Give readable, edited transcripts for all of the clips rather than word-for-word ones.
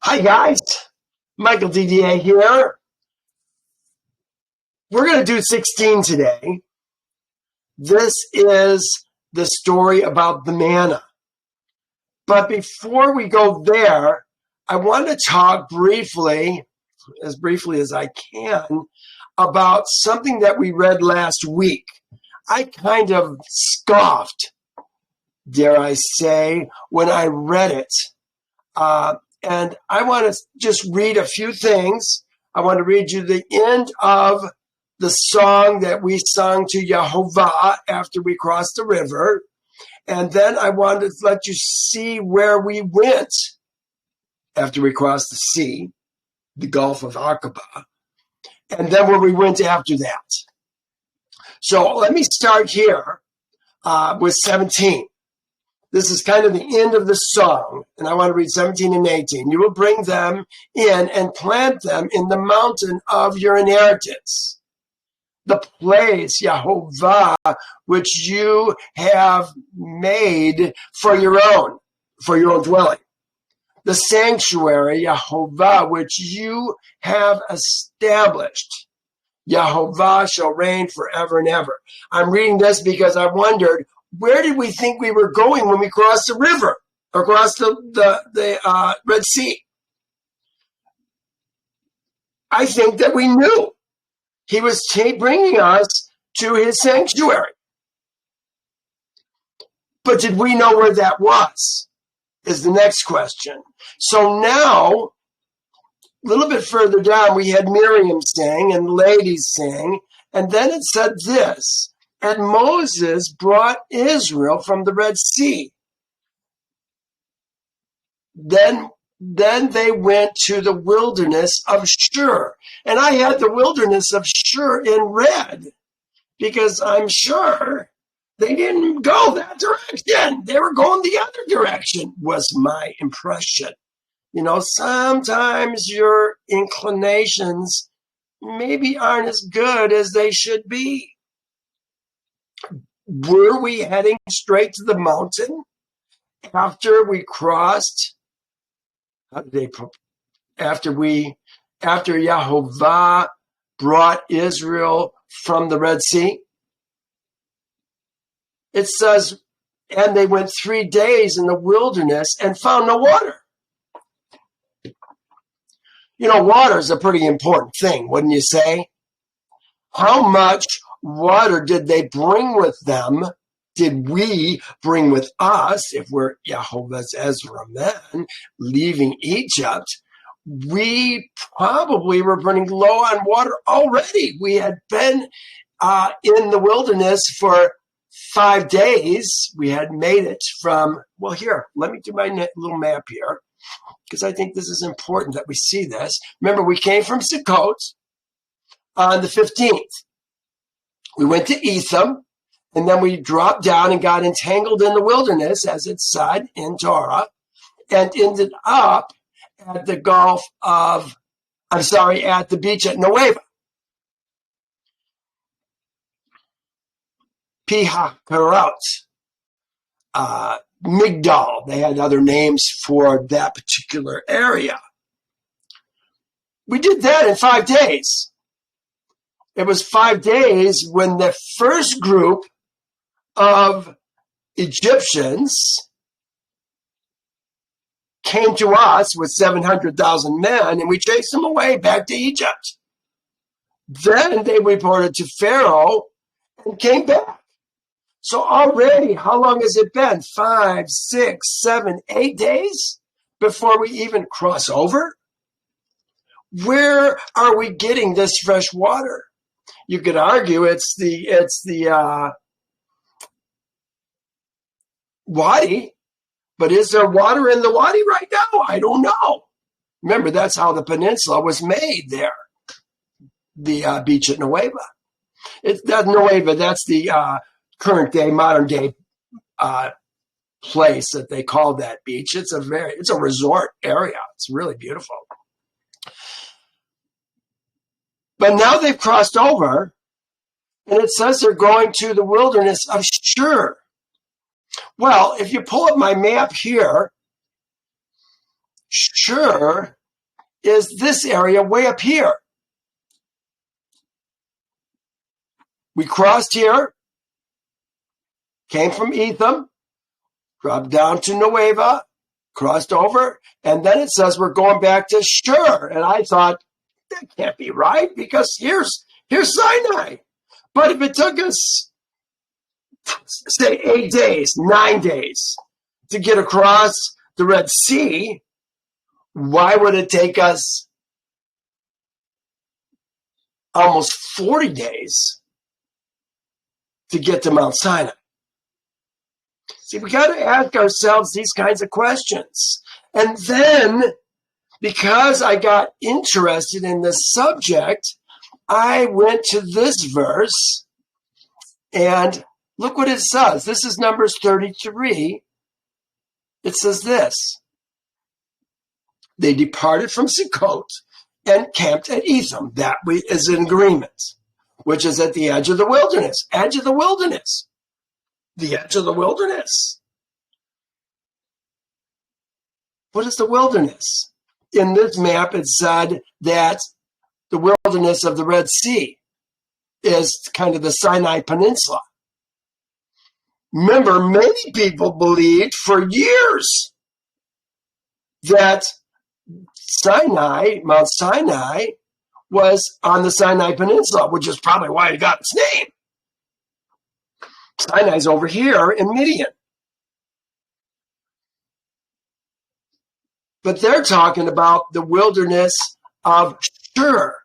Hi guys, Michael DDA here. We're going to do 16 today. This is the story about the manna. But before we go there, I want to talk briefly as I can, about something that we read last week. I kind of scoffed, dare I say, when I read it. And I want to just read a few things. I want to read you the end of the song that we sung to Yehovah after we crossed the river. And then I want to let you see where we went after we crossed the sea, the Gulf of Aqaba, and then where we went after that. So let me start here with 17. This is kind of the end of the song, and I want to read 17 and 18. You will bring them in and plant them in the mountain of your inheritance, the place, Yehovah, which you have made for your own dwelling, the sanctuary, Yehovah, which you have established. Yehovah shall reign forever and ever. I'm reading this because I wondered, where did we think we were going when we crossed the river or crossed the Red Sea? I think that we knew he was bringing us to his sanctuary. But did we know where that was? Is the next question. So now, a little bit further down, we had Miriam sing and the ladies sing, and then it said this, and Moses brought Israel from the Red Sea. Then they went to the wilderness of Shur. And I had the wilderness of Shur in red because I'm sure they didn't go that direction. They were going the other direction, was my impression. You know, sometimes your inclinations maybe aren't as good as they should be. Were we heading straight to the mountain after we crossed? After Yehovah brought Israel from the Red Sea? It says, and they went 3 days in the wilderness and found no water. You know, water is a pretty important thing, wouldn't you say? How much water did they bring with them? Did we bring with us, if we're Yehovah's Ezra men, leaving Egypt? We probably were running low on water already. We had been in the wilderness for 5 days. We had made it from, well, here, let me do my little map here, because I think this is important that we see this. Remember, we came from Sukkot on the 15th. We went to Etham, and then we dropped down and got entangled in the wilderness, as it said in Torah, and ended up at the at the beach at Yehovah. Pihakarot, Migdal. They had other names for that particular area. We did that in 5 days. It was 5 days when the first group of Egyptians came to us with 700,000 men, and we chased them away back to Egypt. Then they reported to Pharaoh and came back. So already, how long has it been? 5, 6, 7, 8 days before we even cross over? Where are we getting this fresh water? You could argue it's the wadi, but is there water in the wadi right now? I don't know. Remember, that's how the peninsula was made there, the beach at Yehovah. It's that Yehovah, that's the current day, modern day place that they call that beach. It's a resort area. It's really beautiful. But now they've crossed over, and it says they're going to the wilderness of Shur. Well, if you pull up my map here, Shur is this area way up here. We crossed here, came from Etham, dropped down to Yehovah, crossed over, and then it says we're going back to Shur. And I thought, that can't be right, because here's Sinai. But if it took us, say, 8 days, 9 days to get across the Red Sea, why would it take us almost 40 days to get to Mount Sinai? See, we got to ask ourselves these kinds of questions. And then, because I got interested in this subject, I went to this verse, and look what it says. This is Numbers 33. It says this: they departed from Sukkot and camped at Etham. That is in agreement, which is at the edge of the wilderness. Edge of the wilderness. The edge of the wilderness. What is the wilderness? In this map, it said that the wilderness of the Red Sea is kind of the Sinai Peninsula. Remember, many people believed for years that Sinai, Mount Sinai, was on the Sinai Peninsula, which is probably why it got its name. Sinai's over here in Midian. But they're talking about the wilderness of Shur.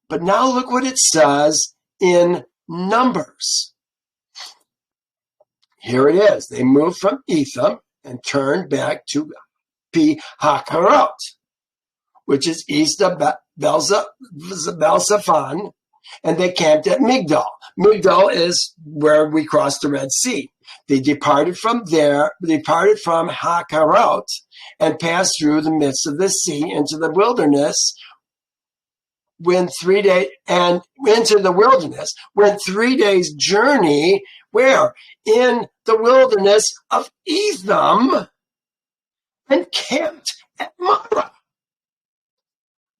But now look what it says in Numbers. Here it is. They moved from Etham and turned back to Pi-Hakerot, which is east of Bel-Zephon, and they camped at Migdal. Migdal is where we crossed the Red Sea. They departed from Hakerot and passed through the midst of the sea into the wilderness. Went 3 days journey, where? In the wilderness of Etham, and camped at Manna.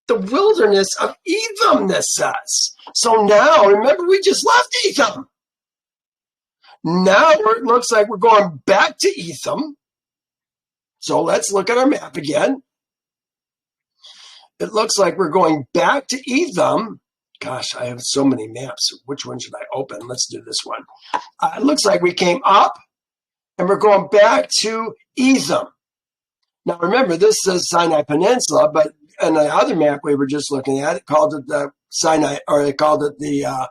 The wilderness of Etham, this says. So now, remember, we just left Etham. Now it looks like we're going back to Etham. So let's look at our map again. It looks like we're going back to Etham. Gosh, I have so many maps. Which one should I open? Let's do this one. It looks like we came up, and we're going back to Etham. Now remember, this says Sinai Peninsula, but in the other map we were just looking at, it called it the Sinai, or they called it the,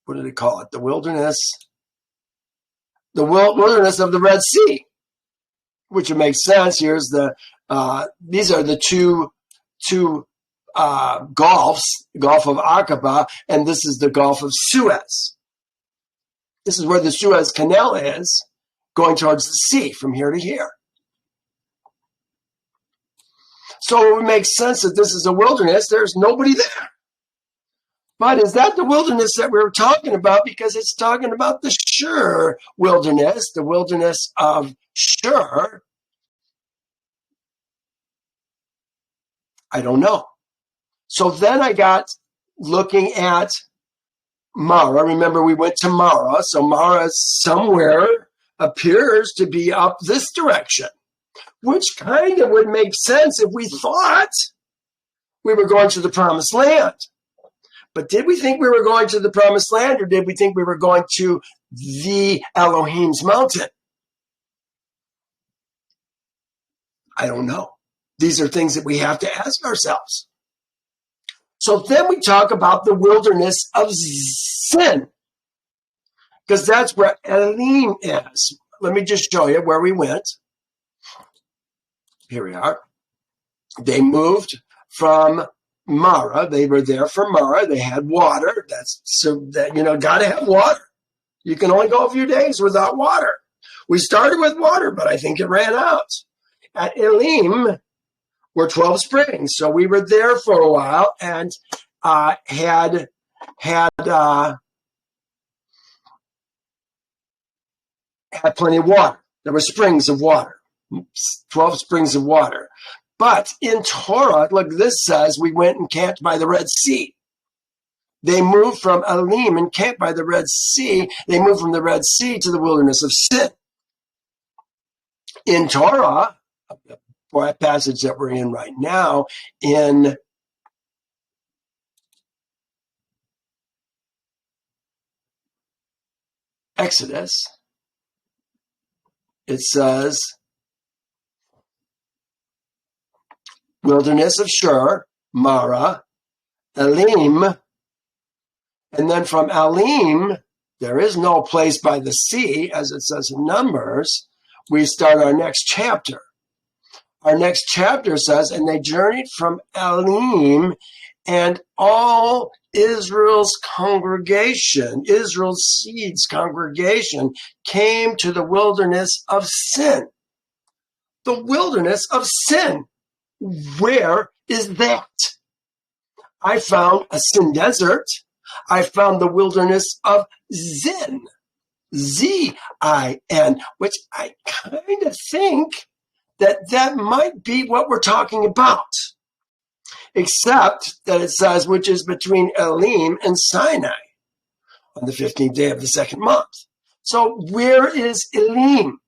what did it call it? The wilderness. The wilderness of the Red Sea, which would make sense. Here's the, these are the two gulfs, the Gulf of Aqaba, and this is the Gulf of Suez. This is where the Suez Canal is, going towards the sea from here to here. So it would make sense that this is a wilderness. There's nobody there. But is that the wilderness that we were talking about? Because it's talking about the Shur wilderness, the wilderness of Shur. I don't know. So then I got looking at Mara. Remember, we went to Mara. So Mara somewhere appears to be up this direction, which kind of would make sense if we thought we were going to the Promised Land. But did we think we were going to the Promised Land, or did we think we were going to the Elohim's mountain? I don't know. These are things that we have to ask ourselves. So then we talk about the wilderness of Sin, because that's where Elim is. Let me just show you where we went. Here we are. They moved from Mara. They were there for Mara. They had water. That's so that, got to have water. You can only go a few days without water. We started with water, but I think it ran out. At Elim were 12 springs. So we were there for a while and had plenty of water. There were springs of water. 12 springs of water. But in Torah, look, this says we went and camped by the Red Sea. They moved from Elim and camped by the Red Sea. They moved from the Red Sea to the wilderness of Sin. In Torah, the passage that we're in right now, in Exodus, it says, wilderness of Shur, Mara, Elim, and then from Elim, there is no place by the sea, as it says in Numbers. We start our next chapter. Our next chapter says, and they journeyed from Elim, and all Israel's congregation, Israel's seeds congregation, came to the wilderness of Sin. The wilderness of Sin. Where is that? I found a Sin desert. I found the wilderness of Zin. Z-I-N, which I kind of think that might be what we're talking about. Except that it says, which is between Elim and Sinai on the 15th day of the second month. So where is Elim?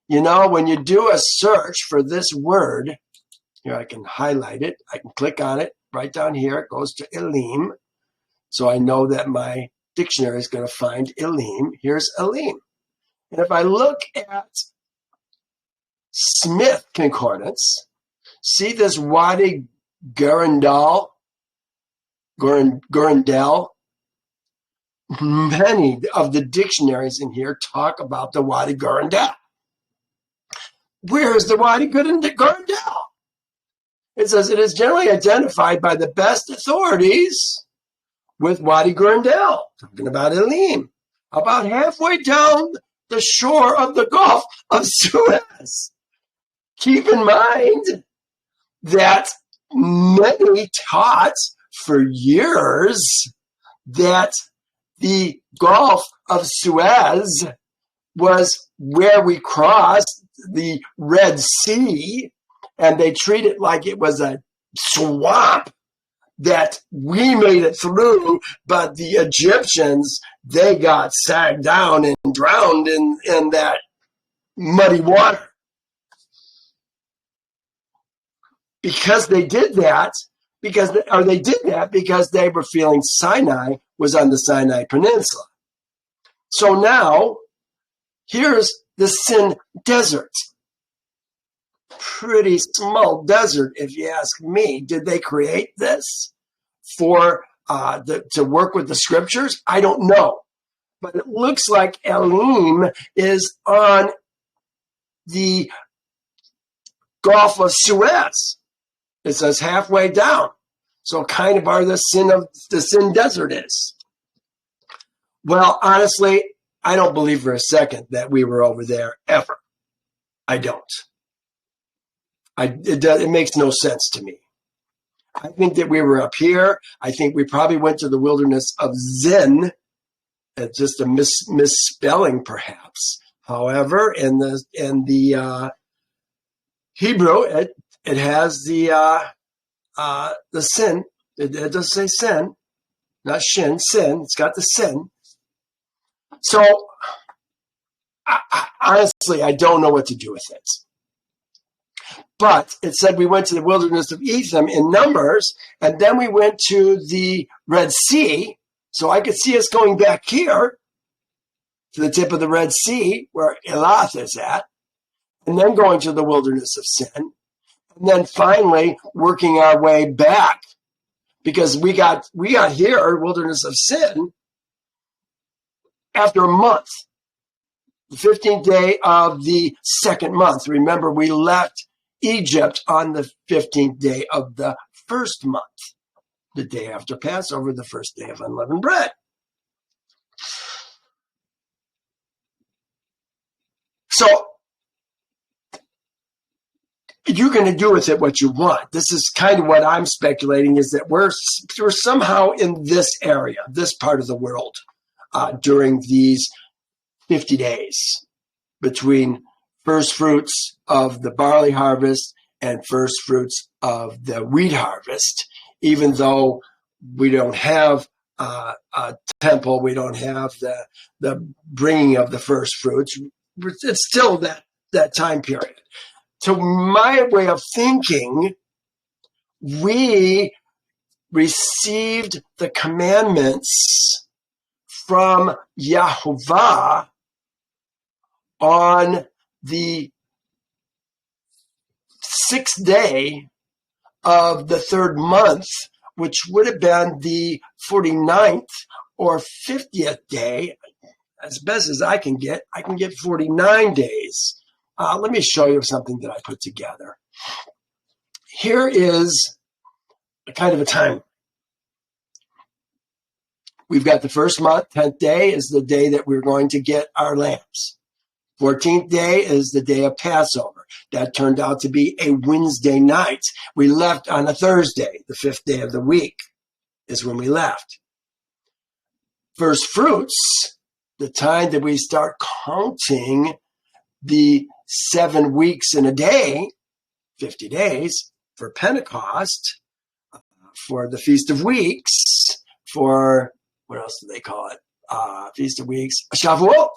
You know, when you do a search for this word, here I can highlight it. I can click on it right down here. It goes to Elim. So I know that my dictionary is going to find Elim. Here's Elim. And if I look at Smith Concordance, see this Wadi Gurandal? Many of the dictionaries in here talk about the Wadi Gurandal. Where is the Wadi Gurandal? It says it is generally identified by the best authorities with Wadi Gurandal, talking about Elim, about halfway down the shore of the Gulf of Suez. Keep in mind that many taught for years that the Gulf of Suez was where we crossed the Red Sea, and they treat it like it was a swamp that we made it through, but the Egyptians, they got sagged down and drowned in that muddy water. Because they did that, because they were feeling Sinai was on the Sinai Peninsula. So now, here's the Sin Desert. Pretty small desert, if you ask me. Did they create this for to work with the scriptures? I don't know. But it looks like Elim is on the Gulf of Suez. It says halfway down. So kind of where the Sin Desert is. Well, honestly, I don't believe for a second that we were over there ever. I don't. It makes no sense to me. I think that we were up here. I think we probably went to the wilderness of Zin. It's just a misspelling, perhaps. However, in the Hebrew, it has the sin. It does say sin, not shin. Sin. It's got the sin. So, honestly, I don't know what to do with it. But it said we went to the wilderness of Etham in Numbers, and then we went to the Red Sea. So I could see us going back here to the tip of the Red Sea, where Elath is at, and then going to the wilderness of Sin, and then finally working our way back, because we got here, wilderness of Sin, after a month, the 15th day of the second month. Remember, we left Egypt on the 15th day of the first month, the day after Passover, the first day of unleavened bread. So you're going to do with it what you want. This is kind of what I'm speculating, is that we're somehow in this area, this part of the world, during these 50 days between first fruits of the barley harvest and first fruits of the wheat harvest. Even though we don't have a temple, we don't have the bringing of the first fruits, it's still that time period. To my way of thinking, we received the commandments from Yehovah on the 6th day of the 3rd month, which would have been the 49th or 50th day. As best as I can get 49 days. Let me show you something that I put together. Here is a kind of a time. We've got the first month, 10th day is the day that we're going to get our lambs. 14th day is the day of Passover. That turned out to be a Wednesday night. We left on a Thursday. The 5th day of the week is when we left. First fruits, the time that we start counting the 7 weeks in a day, 50 days, for Pentecost, for the Feast of Weeks, for, what else do they call it? Feast of Weeks, Shavuot.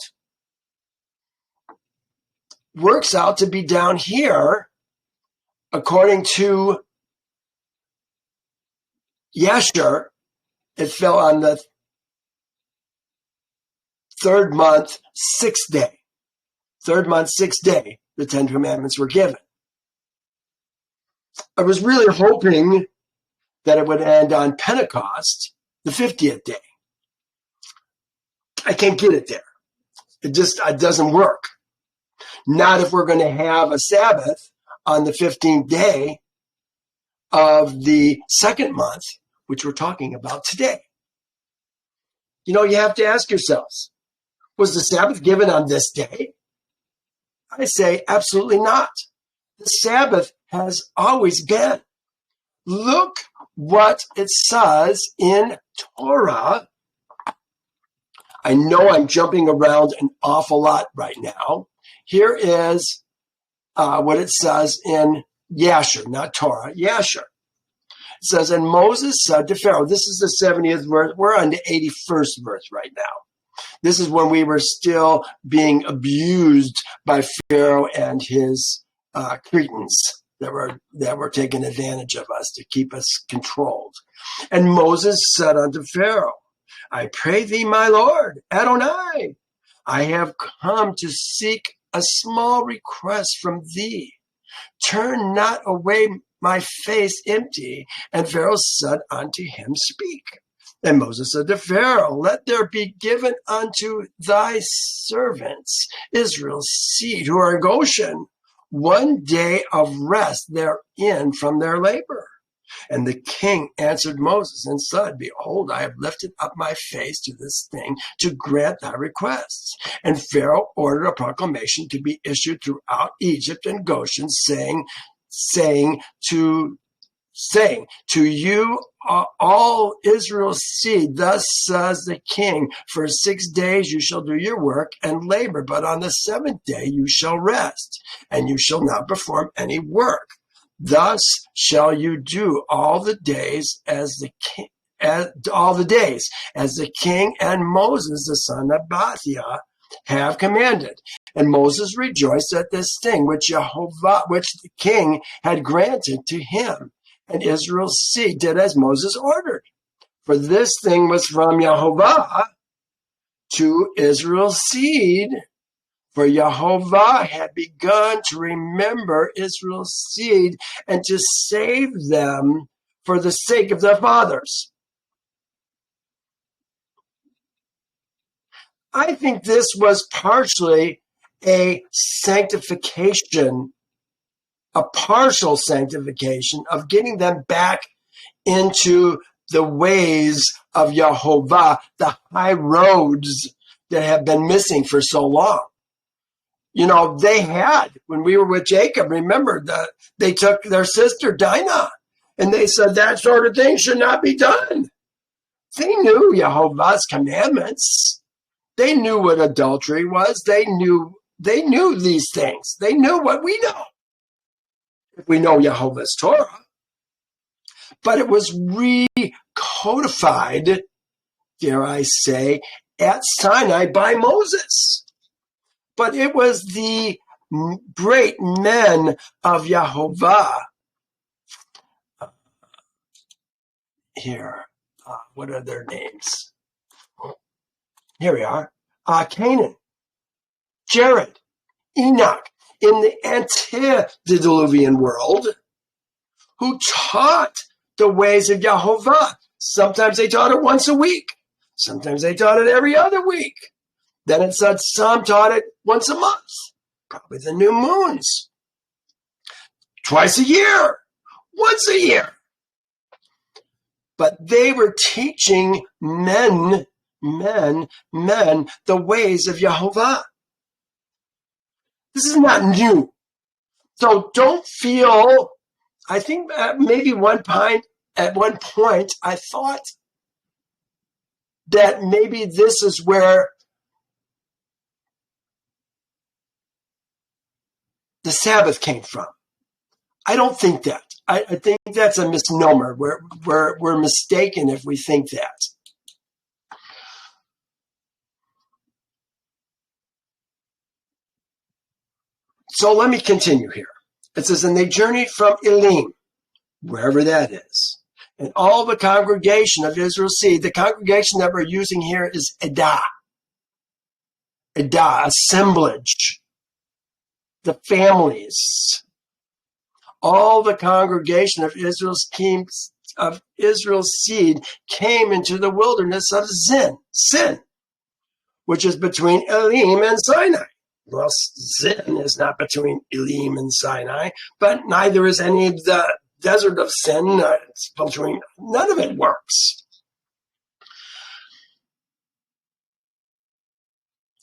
Works out to be down here, according to Yasher, it fell on the 3rd month, 6th day. 3rd month, 6th day, the 10 Commandments were given. I was really hoping that it would end on Pentecost, the 50th day. I can't get it there. It doesn't work. Not if we're going to have a Sabbath on the 15th day of the 2nd month, which we're talking about today. You know, you have to ask yourselves, was the Sabbath given on this day? I say absolutely not. The Sabbath has always been. Look what it says in Torah. I know I'm jumping around an awful lot right now. Here is what it says in Yasher, not Torah, Yasher. It says, and Moses said to Pharaoh, this is the 70th verse. We're on the 81st verse right now. This is when we were still being abused by Pharaoh and his Cretans that were taking advantage of us to keep us controlled. And Moses said unto Pharaoh, I pray thee, my Lord, Adonai, I have come to seek a small request from thee. Turn not away my face empty. And Pharaoh said unto him, speak. And Moses said to Pharaoh, let there be given unto thy servants, Israel's seed, who are in Goshen, 1 day of rest therein from their labor. And the king answered Moses and said, behold, I have lifted up my face to this thing to grant thy requests. And Pharaoh ordered a proclamation to be issued throughout Egypt and Goshen, saying to you, all Israel's seed, thus says the king, for 6 days you shall do your work and labor, but on the 7th day you shall rest, and you shall not perform any work. Thus shall you do all the days as the king and Moses the son of Bathiah have commanded. And Moses rejoiced at this thing which the king had granted to him. And Israel's seed did as Moses ordered. For this thing was from Yehovah to Israel's seed. For Yehovah had begun to remember Israel's seed and to save them for the sake of their fathers. I think this was partially a sanctification, a partial sanctification of getting them back into the ways of Yehovah, the high roads that have been missing for so long. You know, they had, when we were with Jacob, remember, they took their sister Dinah, and they said that sort of thing should not be done. They knew Yehovah's commandments. They knew what adultery was. They knew They knew these things. They knew what we know. If we know Yehovah's Torah. But it was recodified, dare I say, at Sinai by Moses. But it was the great men of Yehovah. Here, what are their names? Here we are. Canaan, Jared, Enoch, in the antediluvian world, who taught the ways of Yehovah. Sometimes they taught it once a week. Sometimes they taught it every other week. Then it said some taught it once a month, probably the new moons. Twice a year, once a year. But they were teaching men the ways of Yehovah. This is not new. So don't feel, I think maybe at one point I thought that maybe this is where the Sabbath came from. I don't think that. I think that's a misnomer. We're mistaken if we think that. So let me continue here. It says, and they journeyed from Elim, wherever that is, and all the congregation of Israel's seed. The congregation that we're using here is Edah, assemblage, the families. All the congregation of Israel's seed came into the wilderness of Sin, which is between Elim and Sinai. Well, Sin is not between Elim and Sinai, but neither is any of the desert of Sin. It's between, none of it works.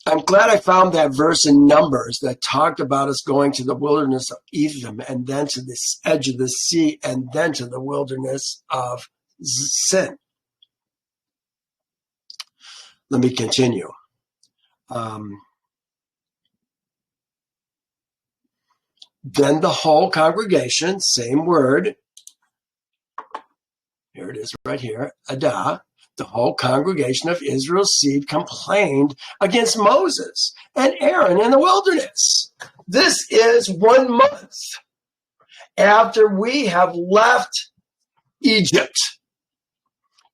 I'm glad I found that verse in Numbers that talked about us going to the wilderness of Edom and then to the edge of the sea and then to the wilderness of Sin. Let me continue. Then the whole congregation, same word, here it is right here, Adah, the whole congregation of Israel's seed complained against Moses and Aaron in the wilderness. This is 1 month after we have left Egypt.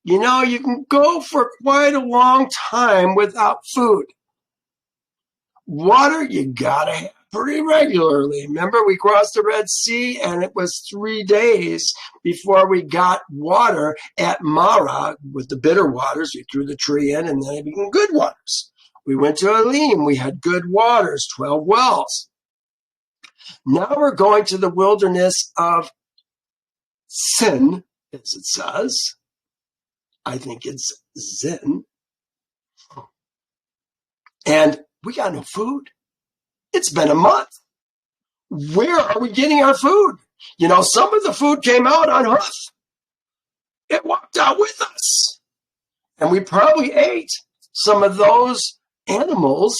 You know, you can go for quite a long time without food. Water, you gotta have pretty regularly. Remember, we crossed the Red Sea and it was 3 days before we got water at Marah with the bitter waters. We threw the tree in and then it became good waters. We went to Elim. We had good waters, 12 wells. Now we're going to the wilderness of Sin, as it says. I think it's Zin. And we got no food. It's been a month. Where are we getting our food? You know, some of the food came out on hoof. It walked out with us. And we probably ate some of those animals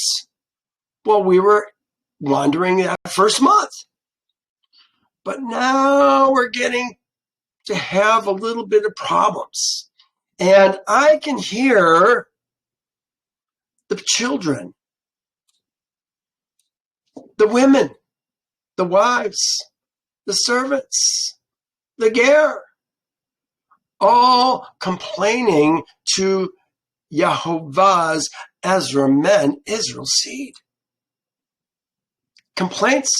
while we were wandering that first month. But now we're getting to have a little bit of problems. And I can hear the children, the women, the wives, the servants, the ger, all complaining to Yehovah's Ezra men, Israel's seed. Complaints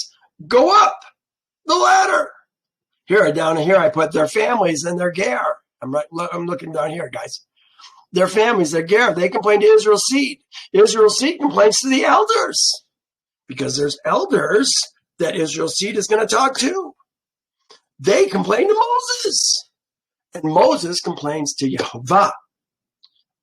go up the ladder. Here, down here, I put their families and their ger. I'm looking down here, guys. Their families, their ger, they complain to Israel's seed. Israel's seed complains to the elders. Because there's elders that Israel's seed is going to talk to. They complain to Moses. And Moses complains to Yehovah.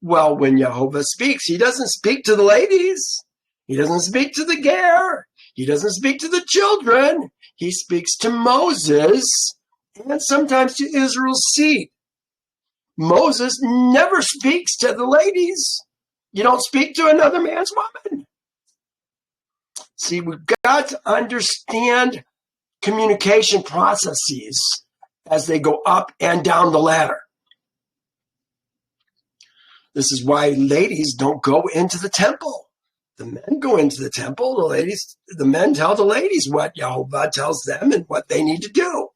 Well, when Yehovah speaks, he doesn't speak to the ladies. He doesn't speak to the ger. He doesn't speak to the children. He speaks to Moses and sometimes to Israel's seed. Moses never speaks to the ladies. You don't speak to another man's woman. See, we've got to understand communication processes as they go up and down the ladder. This is why ladies don't go into the temple. The men go into the temple. The men tell the ladies what Yehovah tells them and what they need to do.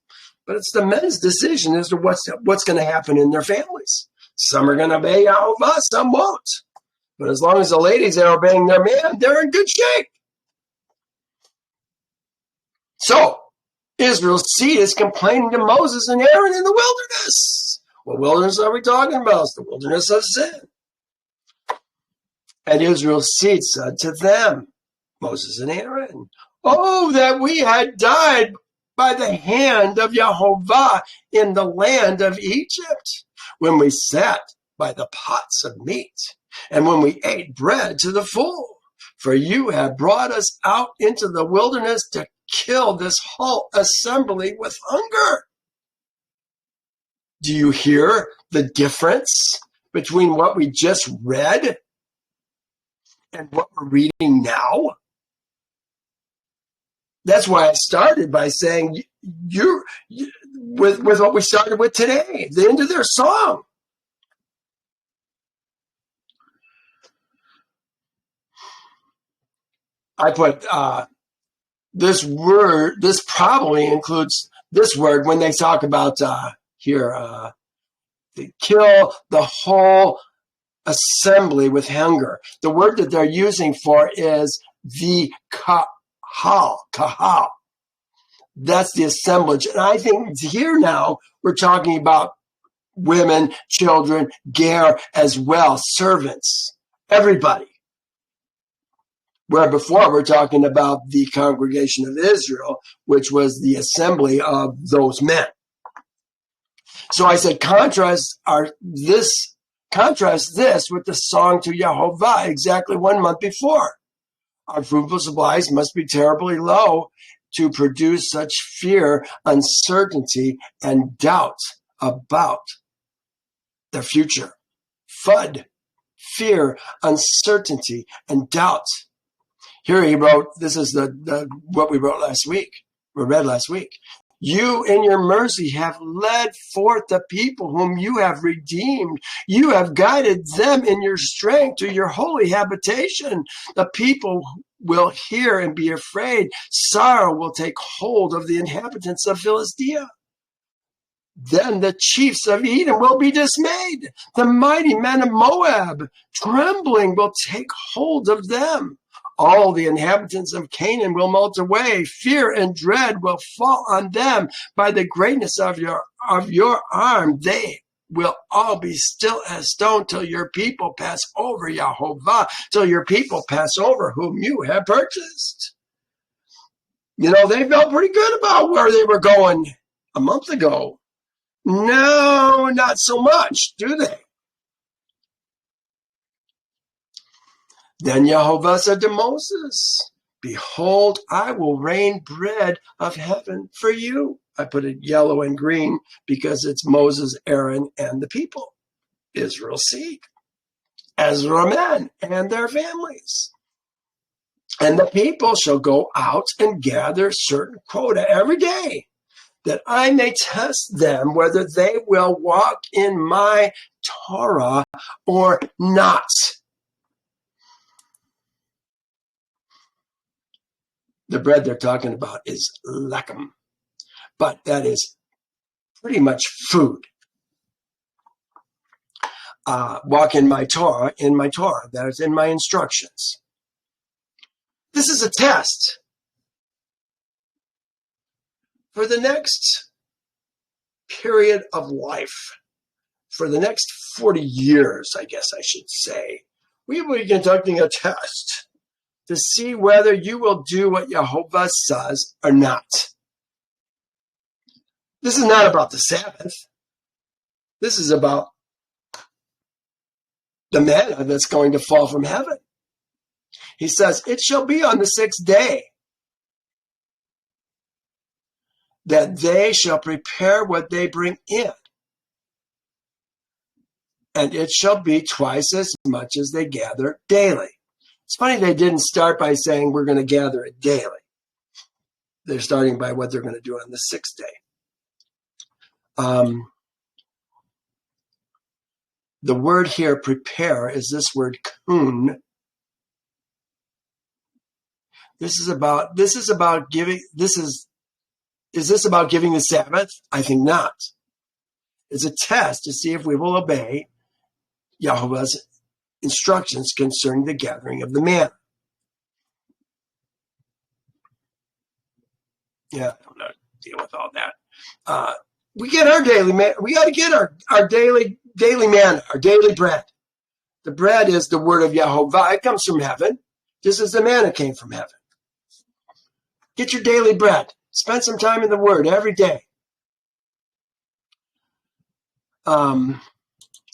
But it's the men's decision as to what's going to happen in their families. Some are going to obey Yehovah, some won't. But as long as the ladies are obeying their man, they're in good shape. So, Israel's seed is complaining to Moses and Aaron in the wilderness. What wilderness are we talking about? It's the wilderness of sin. And Israel's seed said to them, Moses and Aaron, "Oh, that we had died by the hand of Yehovah in the land of Egypt, when we sat by the pots of meat, and when we ate bread to the full. For you have brought us out into the wilderness to kill this whole assembly with hunger." Do you hear the difference between what we just read and what we're reading now? That's why I started by saying with what we started with today, the end of their song. I put this word, this probably includes this word when they talk about to kill the whole assembly with hunger. The word that they're using for is the kahal. That's the assemblage. And I think here now we're talking about women, children, ger as well, servants, everybody. Where before we're talking about the congregation of Israel, which was the assembly of those men. So I said, contrast this with the song to Yehovah exactly 1 month before. Our fruitful supplies must be terribly low to produce such fear, uncertainty, and doubt about their future. FUD, fear, uncertainty, and doubt. Here he wrote, this is what we read last week. You in your mercy have led forth the people whom you have redeemed. You have guided them in your strength to your holy habitation. The people will hear and be afraid. Sorrow will take hold of the inhabitants of Philistia. Then the chiefs of Edom will be dismayed. The mighty men of Moab, trembling, will take hold of them. All the inhabitants of Canaan will melt away. Fear and dread will fall on them. By the greatness of your arm, they will all be still as stone till your people pass over, Yehovah, till your people pass over whom you have purchased. You know, they felt pretty good about where they were going a month ago. No, not so much, do they? Then Yehovah said to Moses, "Behold, I will rain bread of heaven for you." I put it yellow and green because it's Moses, Aaron, and the people, Israel's seed, Ezra men and their families. And the people shall go out and gather certain quota every day, that I may test them whether they will walk in my Torah or not. The bread they're talking about is lechem, but that is pretty much food. Walk in my Torah, that is in my instructions. This is a test. For the next period of life, for the next 40 years, I guess I should say, we will be conducting a test to see whether you will do what Yehovah says or not. This is not about the Sabbath. This is about the manna that's going to fall from heaven. He says, "It shall be on the 6th day that they shall prepare what they bring in, and it shall be twice as much as they gather daily." It's funny they didn't start by saying we're going to gather it daily. They're starting by what they're going to do on the sixth day. The word here, prepare, is this word kun. Is this about giving the Sabbath? I think not. It's a test to see if we will obey Yehovah's instructions concerning the gathering of the manna. Yeah, I don't know, deal with all that. We get our daily man. We got to get our daily manna, our daily bread. The bread is the word of Yehovah. It comes from heaven, just as the manna came from heaven. Get your daily bread. Spend some time in the Word every day. Then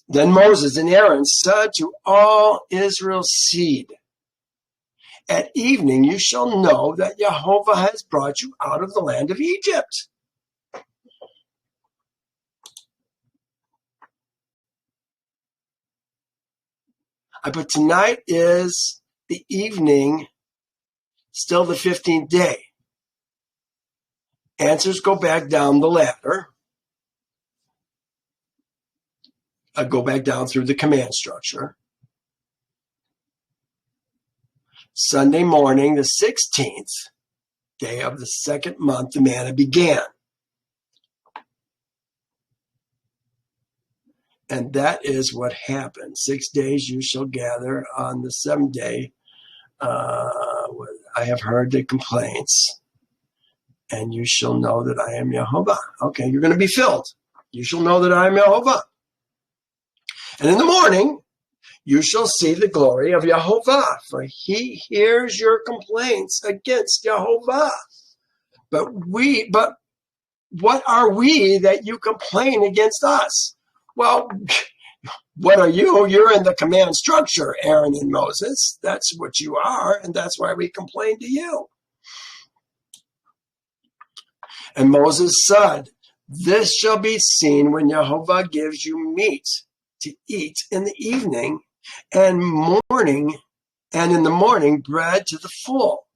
Moses and Aaron said to all Israel's seed, at evening you shall know that Yehovah has brought you out of the land of Egypt. But tonight is the evening, still the 15th day. Answers go back down the ladder. Go back down through the command structure. Sunday morning, the 16th day of the second month, the manna began. And that is what happened. 6 days you shall gather. On the seventh day, I have heard the complaints, and you shall know that I am Yehovah. Okay, you're going to be filled. You shall know that I am Yehovah. And in the morning, you shall see the glory of Yehovah, for he hears your complaints against Yehovah. But what are we that you complain against us? Well, what are you? You're in the command structure, Aaron and Moses. That's what you are, and that's why we complain to you. And Moses said, this shall be seen when Yehovah gives you meat to eat in the evening, and in the morning bread to the full.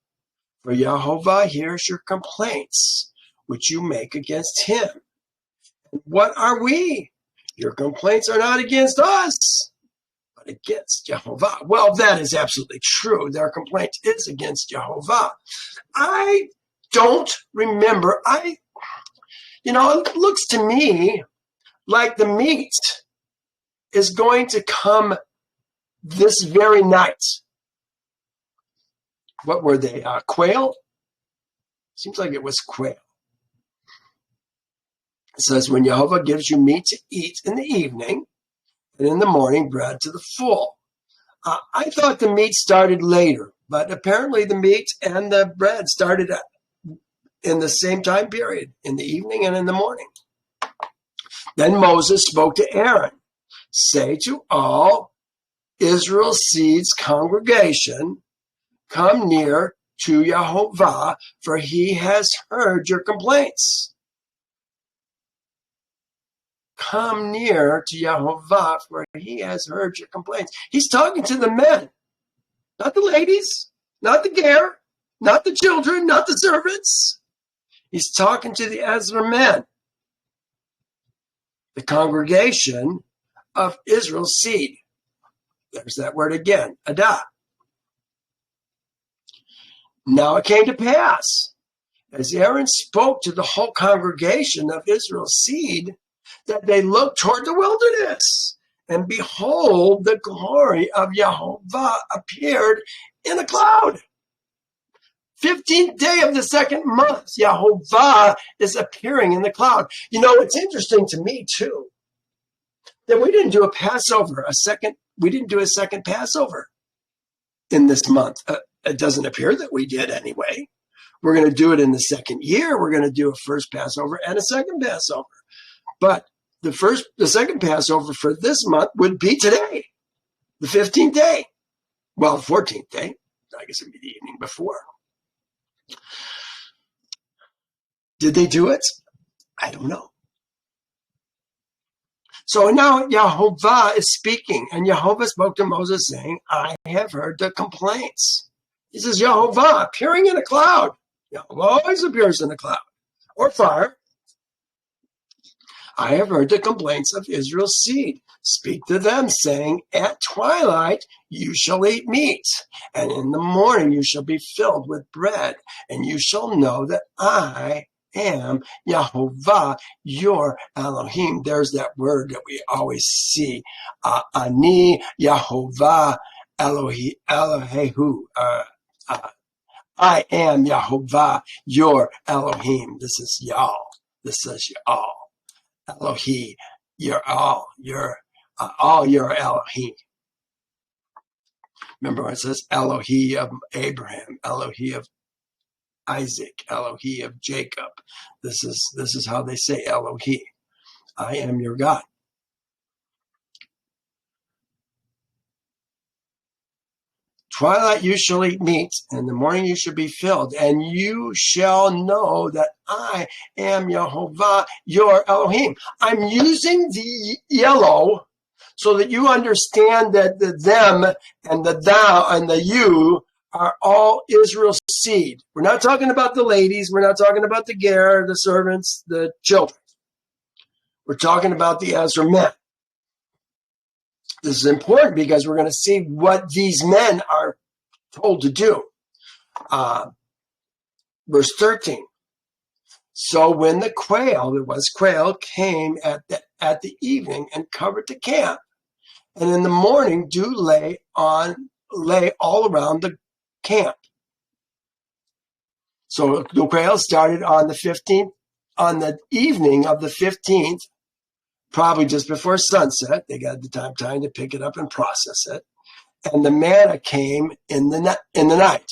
For Yehovah hears your complaints, which you make against him. And what are we? Your complaints are not against us, but against Yehovah. Well, that is absolutely true. Their complaint is against Yehovah. I don't remember. It looks to me like the meat is going to come this very night. What were they? Quail? Seems like it was quail. It says, when Yehovah gives you meat to eat in the evening, and in the morning bread to the full. I thought the meat started later, but apparently the meat and the bread started in the same time period, in the evening and in the morning. Then Moses spoke to Aaron, say to all Israel's seeds congregation, come near to Yehovah, for he has heard your complaints. Come near to Yehovah, for he has heard your complaints. He's talking to the men, not the ladies, not the ger, not the children, not the servants. He's talking to the Ezra men, the congregation of Israel's seed. There's that word again, Adah. Now it came to pass, as Aaron spoke to the whole congregation of Israel's seed, that they looked toward the wilderness, and behold, the glory of Yehovah appeared in a cloud. 15th day of the second month, Yehovah is appearing in the cloud. It's interesting to me too that we didn't do a Passover, we didn't do a second Passover in this month. It doesn't appear that we did anyway. We're going to do it in the second year. We're going to do a first Passover and a second Passover. But the second Passover for this month would be today, the 15th day. Well, 14th day. I guess it would be the evening before. Did they do it? I don't know. So now Yehovah is speaking, and Yehovah spoke to Moses saying, I have heard the complaints. He says, Yehovah appearing in a cloud. Yehovah always appears in a cloud or fire. I have heard the complaints of Israel's seed. Speak to them, saying, at twilight you shall eat meat, and in the morning you shall be filled with bread, and you shall know that I am Yehovah, your Elohim. There's that word that we always see. Ani Yehovah Elohehu. I am Yehovah, your Elohim. This is y'all. This is y'all. Elohi, you're all your Elohim. Remember when it says Elohi of Abraham, Elohi of Isaac, Elohi of Jacob. This is how they say Elohi. I am your God. Twilight you shall eat meat, and in the morning you shall be filled, and you shall know that I am Yehovah, your Elohim. I'm using the yellow so that you understand that the them and the thou and the you are all Israel's seed. We're not talking about the ladies. We're not talking about the ger, the servants, the children. We're talking about the Ezra men. This is important because we're going to see what these men are told to do. Verse 13. So when the quail, there was quail, came at the evening and covered the camp, and in the morning dew lay all around the camp. So the quail started on the 15th, on the evening of the 15th, probably just before sunset. They got the time to pick it up and process it. And the manna came in the night.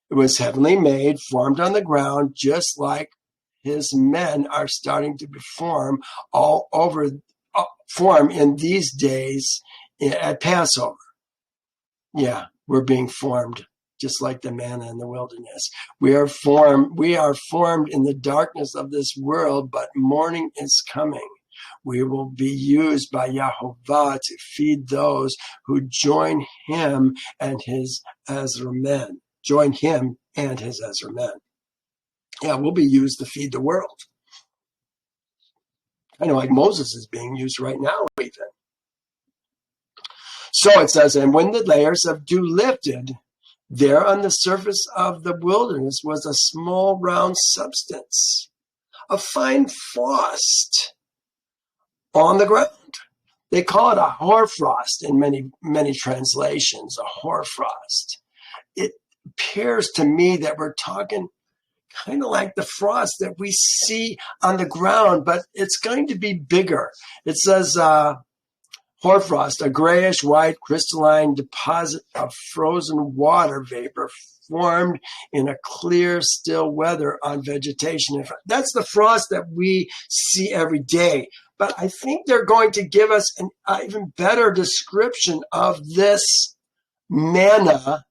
It was heavenly made, formed on the ground, just like his men are starting to form all over, form in these days at Passover. Yeah, we're being formed just like the manna in the wilderness. We are formed in the darkness of this world, but morning is coming. We will be used by Yehovah to feed those who join him and his Ezra men. Join him and his Ezra men. Yeah, we'll be used to feed the world. I know, like Moses is being used right now, even. So it says, and when the layers of dew lifted, there on the surface of the wilderness was a small round substance, a fine frost on the ground. They call it a hoarfrost in many translations, a hoarfrost. It appears to me that we're talking kind of like the frost that we see on the ground, but it's going to be bigger. It says hoarfrost, a grayish-white crystalline deposit of frozen water vapor formed in a clear, still weather on vegetation. That's the frost that we see every day. But I think they're going to give us an even better description of this manna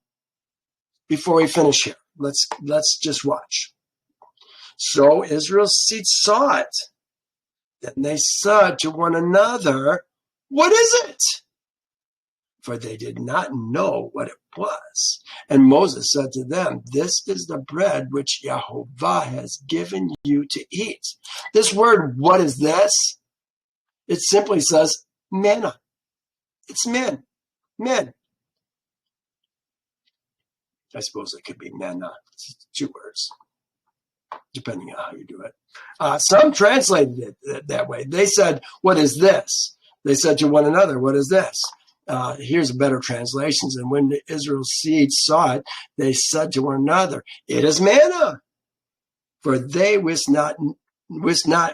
before we finish here. Let's just watch. So Israel's seed saw it. Then they said to one another, what is it? For they did not know what it was. And Moses said to them, this is the bread which Yehovah has given you to eat. This word, what is this? It simply says manna. It's men. I suppose it could be manna. It's 2 words, depending on how you do it. Some translated it that way. They said, what is this? They said to one another, what is this? Here's a better translation. And when the Israel's seed saw it, they said to one another, it is manna. For they wist not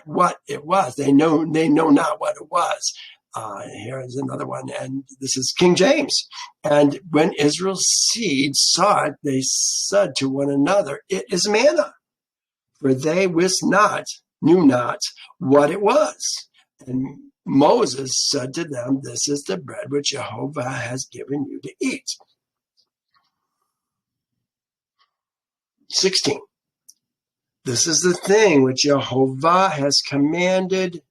what it was. They know not what it was. Here is another one, and this is King James. And when Israel's seed saw it, they said to one another, it is manna. For they knew not what it was. And Moses said to them, this is the bread which Yehovah has given you to eat. 16. This is the thing which Yehovah has commanded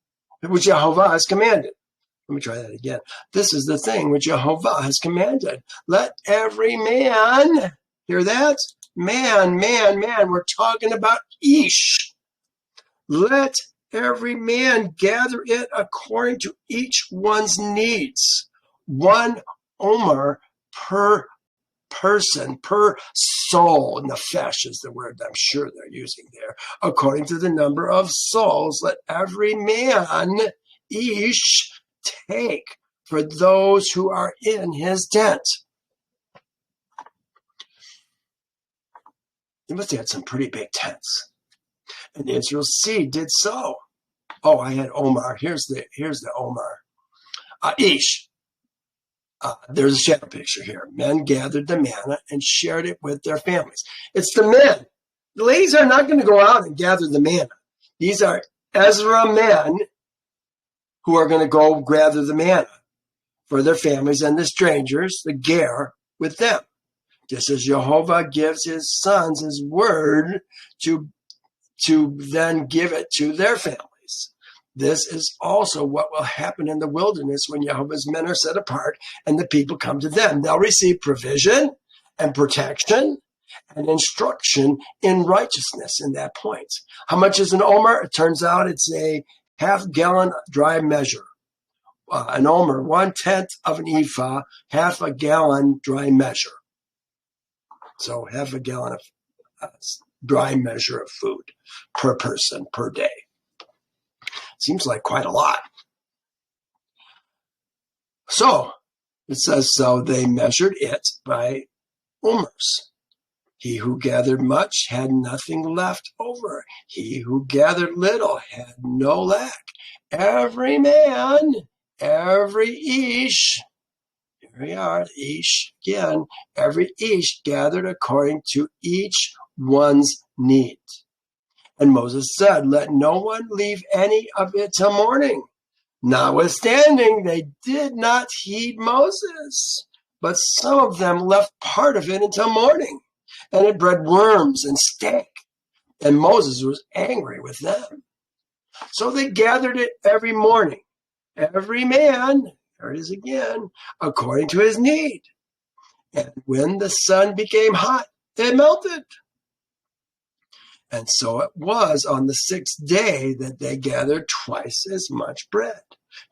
which Yehovah has commanded. Let me try that again. This is the thing which Yehovah has commanded. Let every man, hear that? Man. We're talking about Ish. Let every man gather it according to each one's needs. 1 omer per person, per soul. Nefesh is the word I'm sure they're using there. According to the number of souls, let every man, Ish, take for those who are in his tent. He must have had some pretty big tents. And Israel's seed did so. Oh, I had Omar. Here's the Omar. Ish. There's a shadow picture here. Men gathered the manna and shared it with their families. It's the men. The ladies are not going to go out and gather the manna. These are Ezra men who are going to go gather the manna for their families and the strangers, the ger, with them. Just as Yehovah gives his sons his word to then give it to their families. This is also what will happen in the wilderness when Yehovah's men are set apart and the people come to them. They'll receive provision and protection and instruction in righteousness in that point. How much is an omer? It turns out it's a half-gallon dry measure. An omer, 1/10 of an ephah, half a gallon dry measure. So half a gallon of dry measure of food per person per day. Seems like quite a lot. So it says, so they measured it by omers. He who gathered much had nothing left over. He who gathered little had no lack. Every man, every ish, here we are, ish again, every ish gathered according to each one's need. And Moses said, let no one leave any of it till morning. Notwithstanding, they did not heed Moses, but some of them left part of it until morning, and it bred worms and stank. And Moses was angry with them. So they gathered it every morning, every man, there it is again, according to his need. And when the sun became hot, it melted. And so it was on the 6th day that they gathered twice as much bread,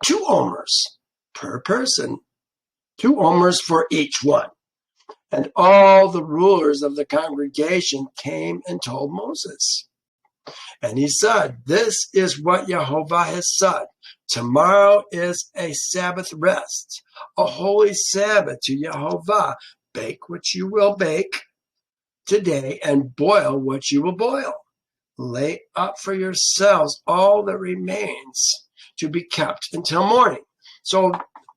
2 omers per person, 2 omers for each one. And all the rulers of the congregation came and told Moses. And he said, this is what Yehovah has said. Tomorrow is a Sabbath rest, a holy Sabbath to Yehovah. Bake what you will bake today and boil what you will boil. Lay up for yourselves all that remains to be kept until morning. So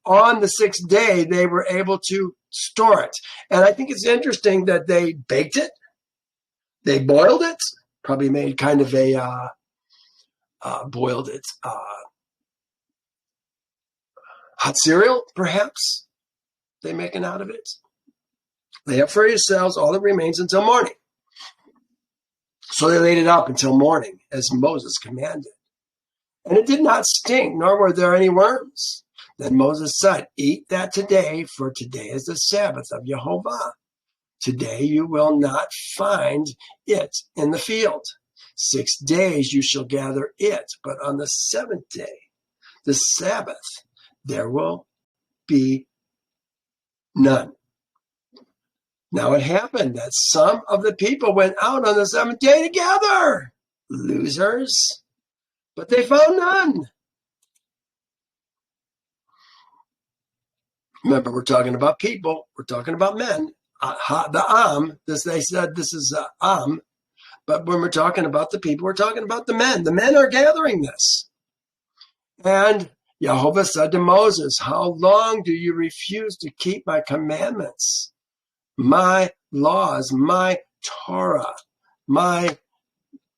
on the 6th day, they were able to store it. And I think it's interesting that they baked it. They boiled it, probably made kind of a, boiled it, hot cereal, perhaps, they making out of it. Lay up for yourselves all that remains until morning. So they laid it up until morning, as Moses commanded. And it did not stink, nor were there any worms. Then Moses said, eat that today, for today is the Sabbath of Yehovah. Today you will not find it in the field. 6 days you shall gather it, but on the 7th day, the Sabbath, there will be none. Now it happened that some of the people went out on the 7th day to gather. Losers. But they found none. Remember, we're talking about people. We're talking about men. The they said this is but when we're talking about the people, we're talking about the men. The men are gathering this. And Yehovah said to Moses, how long do you refuse to keep my commandments, my laws, my Torah? My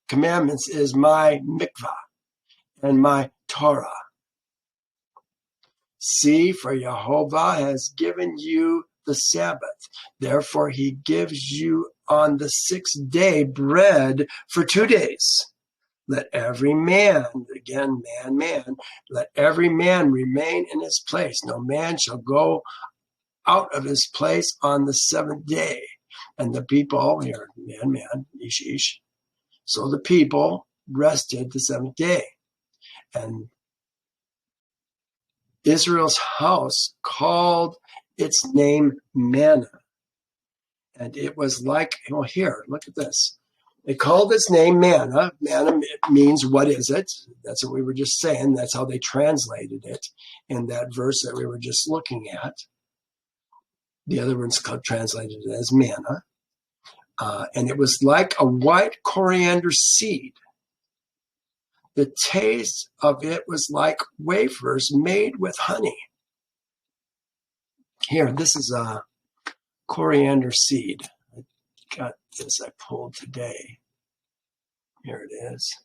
commandments is my mikvah and my Torah. See, for Yehovah has given you the Sabbath. Therefore, he gives you on the 6th day bread for 2 days. let every man, again, man, let every man remain in his place. No man shall go out of his place on the seventh day. And the people, here, man, ish. So the people rested the seventh day. And Israel's house called its name Manna. And it was like, well, here, look at this. It called its name Manna. Manna means, what is it? That's what we were just saying. That's how they translated it in that verse that we were just looking at. The other one's translated as manna. And it was like a white coriander seed. The taste of it was like wafers made with honey. Here, this is a coriander seed. I got this I pulled today. Here it is.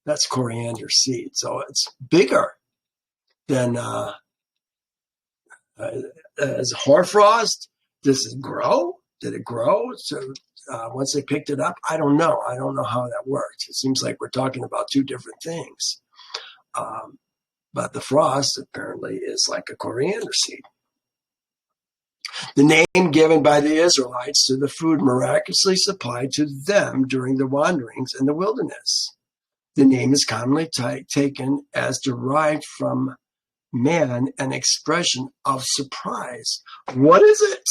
That's coriander seed. So it's bigger than as hoarfrost. Does it grow? Did it grow? So once they picked it up, I don't know. I don't know how that worked. It seems like we're talking about two different things. But the frost apparently is like a coriander seed. The name given by the Israelites to the food miraculously supplied to them during the wanderings in the wilderness. The name is commonly taken as derived from man, an expression of surprise. What is it?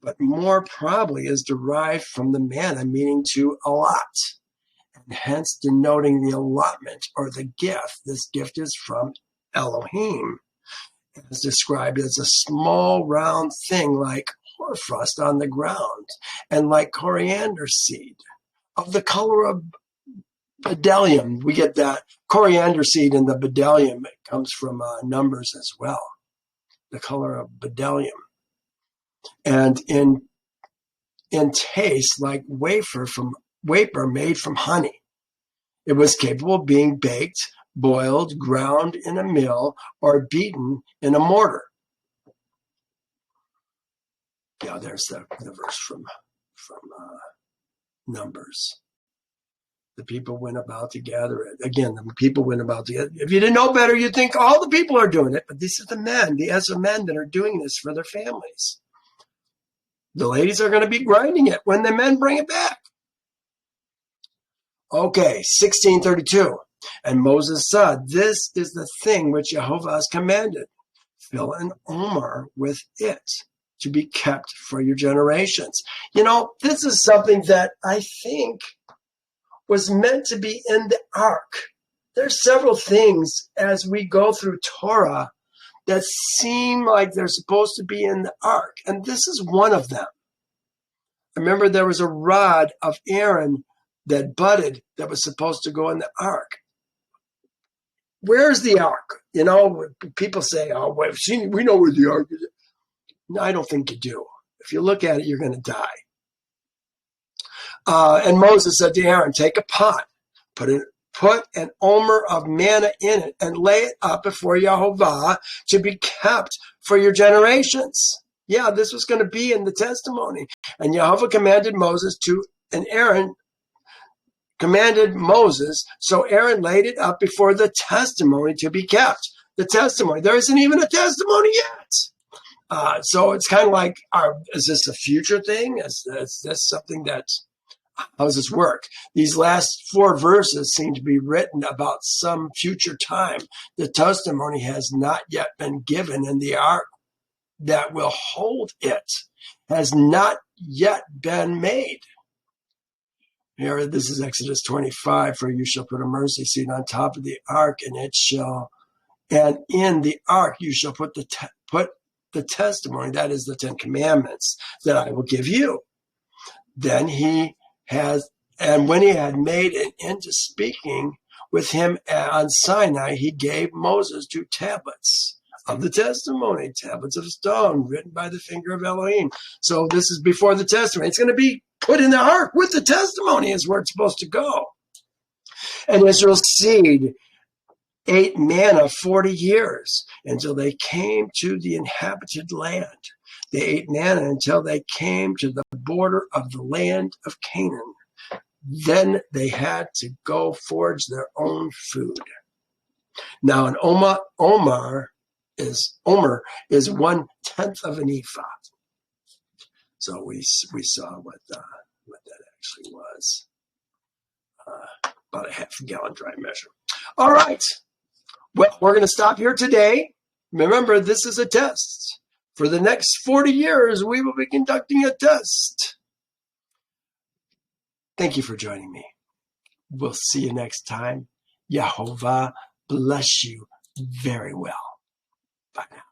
But more probably is derived from the manna, meaning to allot, and hence denoting the allotment or the gift. This gift is from Elohim. It is described as a small round thing like hoarfrost on the ground and like coriander seed of the color of bdellium. We get that coriander seed in the bdellium. It comes from Numbers as well, the color of bdellium. And in taste like wafer made from honey. It was capable of being baked, boiled, ground in a mill, or beaten in a mortar. Yeah, there's the verse from Numbers. The people went about to gather it. Again, the people went about to gather it. If you didn't know better, you'd think all the people are doing it, but these are the men, the Ezra men that are doing this for their families. The ladies are going to be grinding it when the men bring it back. Okay, 1632. And Moses said, this is the thing which Yehovah has commanded. Fill an omer with it to be kept for your generations. You know, this is something that I think was meant to be in the ark. There's several things as we go through Torah that seem like they're supposed to be in the ark. And this is one of them. I remember there was a rod of Aaron that budded that was supposed to go in the ark. Where's the ark? You know, people say, oh, we know where the ark is. No, I don't think you do. If you look at it, you're going to die. And Moses said to Aaron, take a pot, put an omer of manna in it, and lay it up before Yehovah to be kept for your generations. Yeah, this was going to be in the testimony. And Yehovah commanded Moses and Aaron commanded Moses, so Aaron laid it up before the testimony to be kept. The testimony. There isn't even a testimony yet. So it's kind of like, is this a future thing? Is this something that's, how does this work? These last 4 verses seem to be written about some future time. The testimony has not yet been given, and the ark that will hold it has not yet been made. Here, this is Exodus 25, for you shall put a mercy seat on top of the ark, and in the ark you shall put the testimony, that is the 10 commandments that I will give you. Then when he had made an end to speaking with him on Sinai, he gave Moses 2 tablets of the testimony, tablets of stone, written by the finger of Elohim. So this is before the testimony. It's going to be put in the ark with the testimony is where it's supposed to go. And Israel's seed ate manna 40 years until they came to the inhabited land. They ate manna until they came to the border of the land of Canaan. Then they had to go forage their own food. Now, an omer is 1/10 of an ephah. So we saw what that actually was. About a half gallon dry measure. All right. Well, we're going to stop here today. Remember, this is a test. For the next 40 years, we will be conducting a test. Thank you for joining me. We'll see you next time. Yehovah bless you very well. Bye now.